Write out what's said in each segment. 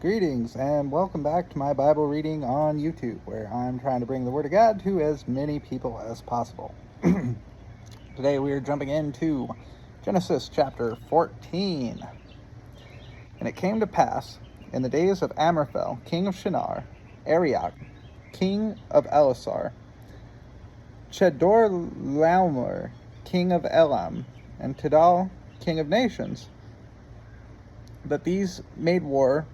Greetings and welcome back to my Bible reading on YouTube, where I'm trying to bring the Word of God to as many people as possible. Today we are jumping into Genesis chapter 14. And it came to pass in the days of Amraphel, king of Shinar, Arioch, king of Elasar, Chedorlaomer, king of Elam, and Tidal, king of nations, that these made war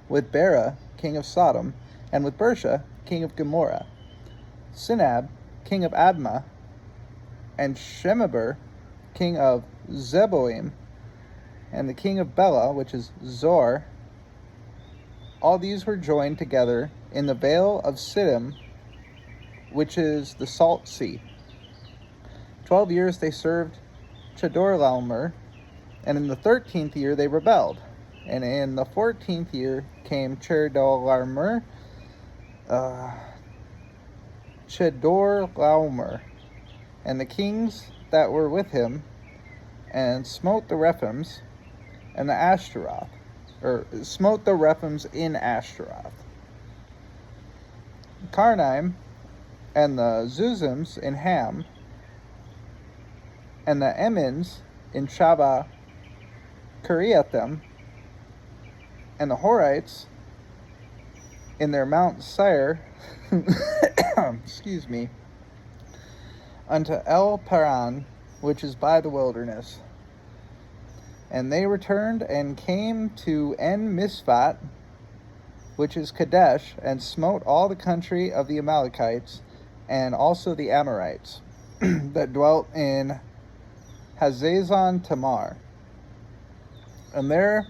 with Bera, king of Sodom, and with Bersha, king of Gomorrah, Sinab, king of Admah, and Shemeber, king of Zeboim, and the king of Bela, which is Zor. All these were joined together in the vale of Siddim, which is the Salt Sea. 12 years they served Chedorlaomer, and in the 13th year they rebelled. And in the 14th year came Chedorlaomer, and the kings that were with him, and smote the Rephaims and the Ashtaroth, smote the Rephaims in Ashtaroth, Karnaim, and the Zuzims in Ham, and the Emmins in Shabba Kiriathim, and the Horites in their Mount Seir, unto El Paran, which is by the wilderness. And they returned and came to En Misfat, which is Kadesh, and smote all the country of the Amalekites, and also the Amorites, that dwelt in Hazazon Tamar. And there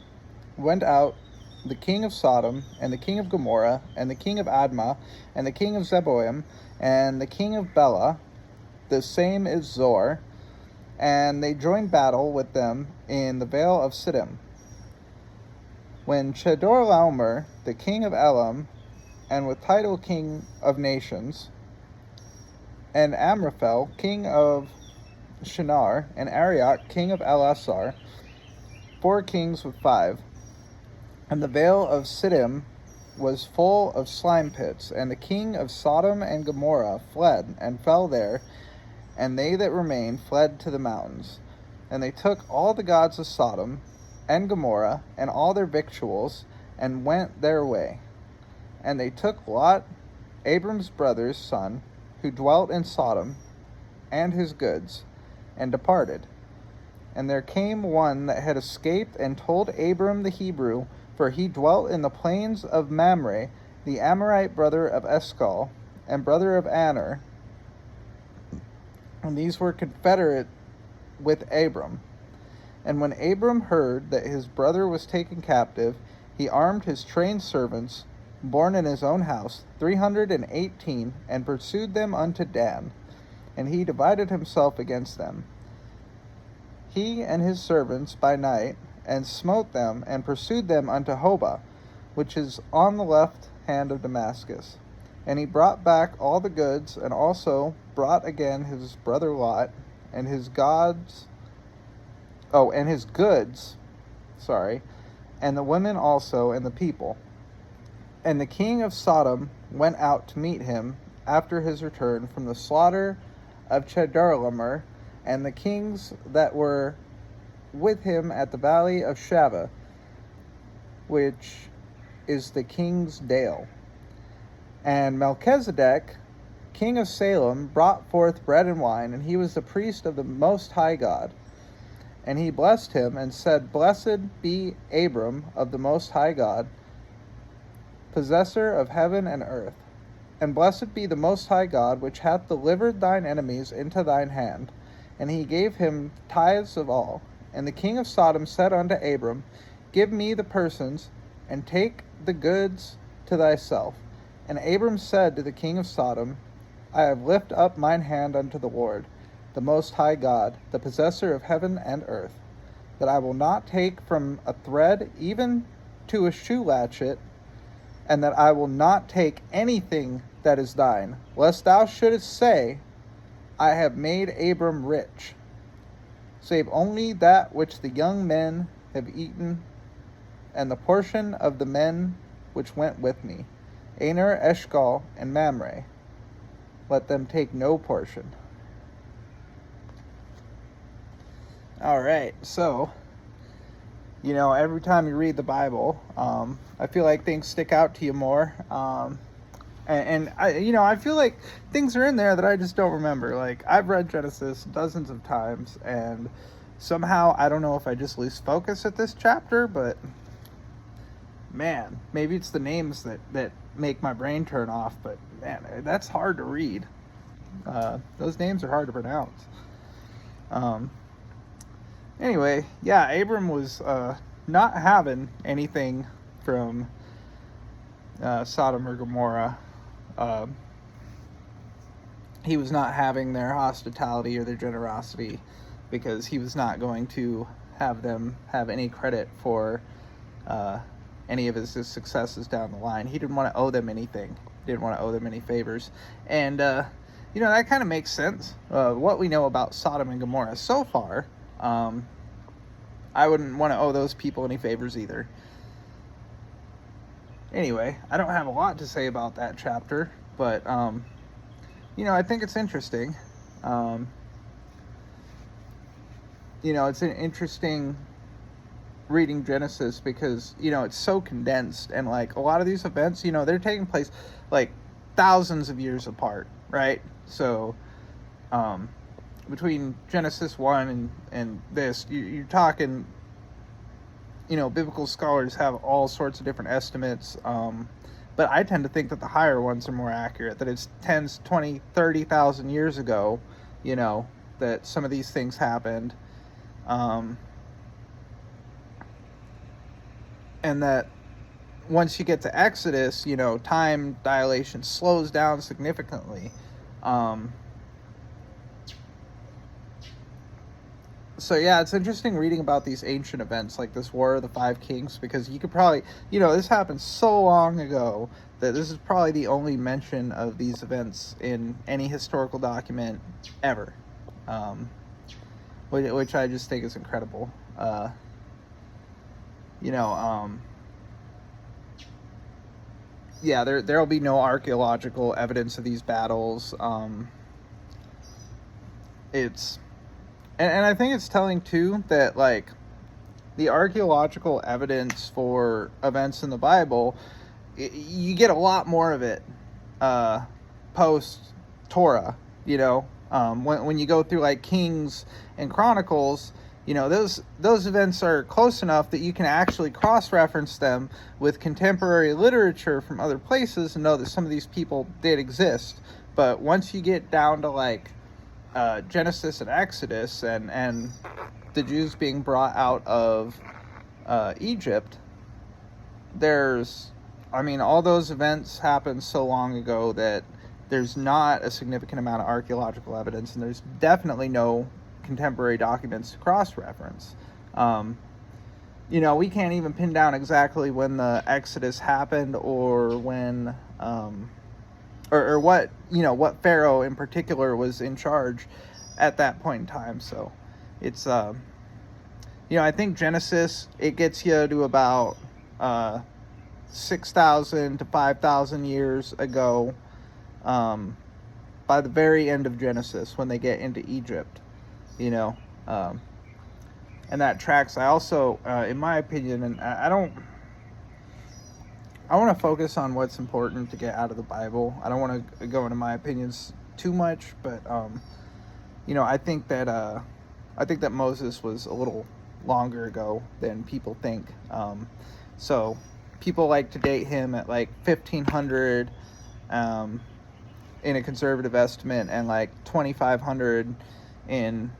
went out the king of Sodom, and the king of Gomorrah, and the king of Admah, and the king of Zeboim, and the king of Bela, the same is Zor, and they joined battle with them in the vale of Siddim. When Chedorlaomer, the king of Elam, and with Tidal king of nations, and Amraphel, king of Shinar, and Arioch, king of Elasar, 4 kings with 5, and the vale of Siddim was full of slime pits, and the king of Sodom and Gomorrah fled and fell there, and they that remained fled to the mountains. And they took all the gods of Sodom and Gomorrah and all their victuals, and went their way. And they took Lot, Abram's brother's son, who dwelt in Sodom, and his goods, and departed. And there came one that had escaped and told Abram the Hebrew, for he dwelt in the plains of Mamre, the Amorite brother of Eshcol, and brother of Aner. And these were confederate with Abram. And when Abram heard that his brother was taken captive, he armed his trained servants, born in his own house, 318, and pursued them unto Dan. And he divided himself against them, he and his servants by night, and smote them, and pursued them unto Hobah, which is on the left hand of Damascus. And he brought back all the goods, and also brought again his brother Lot, and his goods, and the women also, and the people. And the king of Sodom went out to meet him after his return from the slaughter of Chedorlaomer, and the kings that were with him at the valley of Shaveh, which is the king's dale. And Melchizedek, king of Salem, brought forth bread and wine, and he was the priest of the Most High God. And he blessed him, and said, Blessed be Abram of the Most High God, possessor of heaven and earth. And blessed be the Most High God, which hath delivered thine enemies into thine hand. And he gave him tithes of all. And the king of Sodom said unto Abram, Give me the persons, and take the goods to thyself. And Abram said to the king of Sodom, I have lifted up mine hand unto the Lord, the Most High God, the possessor of heaven and earth, that I will not take from a thread even to a shoe latchet, and that I will not take anything that is thine, lest thou shouldest say, I have made Abram rich, save only that which the young men have eaten, and the portion of the men which went with me, Aner, Eshcol, and Mamre. Let them take no portion. All right, so, every time you read the Bible, I feel like things stick out to you more. And I feel like things are in there that I just don't remember. Like, I've read Genesis dozens of times, and somehow, I don't know if I just lose focus at this chapter, but man, maybe it's the names that make my brain turn off, but man, that's hard to read. Those names are hard to pronounce. Anyway, yeah, Abram was not having anything from Sodom or Gomorrah. He was not having their hospitality or their generosity, because he was not going to have them have any credit for any of his successes down the line. He didn't want to owe them anything. Didn't want to owe them any favors. And, that kind of makes sense. What we know about Sodom and Gomorrah so far, I wouldn't want to owe those people any favors either. Anyway, I don't have a lot to say about that chapter, but, I think it's interesting. It's an interesting reading Genesis because, it's so condensed, and, like, a lot of these events, they're taking place, like, thousands of years apart, right? So, between Genesis 1 and this, you're talking, biblical scholars have all sorts of different estimates, but I tend to think that the higher ones are more accurate, that it's 10, 20, 30,000 years ago, that some of these things happened, and that once you get to Exodus, time dilation slows down significantly. So yeah, it's interesting reading about these ancient events like this War of the Five Kings, because you could probably, this happened so long ago that this is probably the only mention of these events in any historical document ever, which I just think is incredible. Yeah, there'll be no archaeological evidence of these battles. And I think it's telling, too, that, like, the archaeological evidence for events in the Bible, you get a lot more of it post-Torah, when you go through, like, Kings and Chronicles, those events are close enough that you can actually cross-reference them with contemporary literature from other places and know that some of these people did exist. But once you get down to, like, Genesis and Exodus and the Jews being brought out of Egypt, all those events happened so long ago that there's not a significant amount of archaeological evidence, and there's definitely no contemporary documents to cross-reference. We can't even pin down exactly when the Exodus happened, or when or what Pharaoh in particular was in charge at that point in time. So it's I think Genesis, it gets you to about 6,000 to 5,000 years ago, by the very end of Genesis, when they get into Egypt, and that tracks. I also, in my opinion, and I want to focus on what's important to get out of the Bible. I don't want to go into my opinions too much, but I think that Moses was a little longer ago than people think. So people like to date him at like 1500 in a conservative estimate, and like 2500 in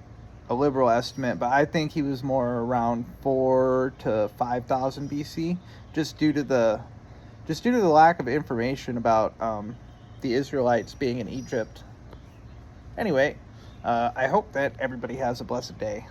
a liberal estimate, but I think he was more around 4 to 5,000 BC, just due to the lack of information about the Israelites being in Egypt. Anyway, I hope that everybody has a blessed day.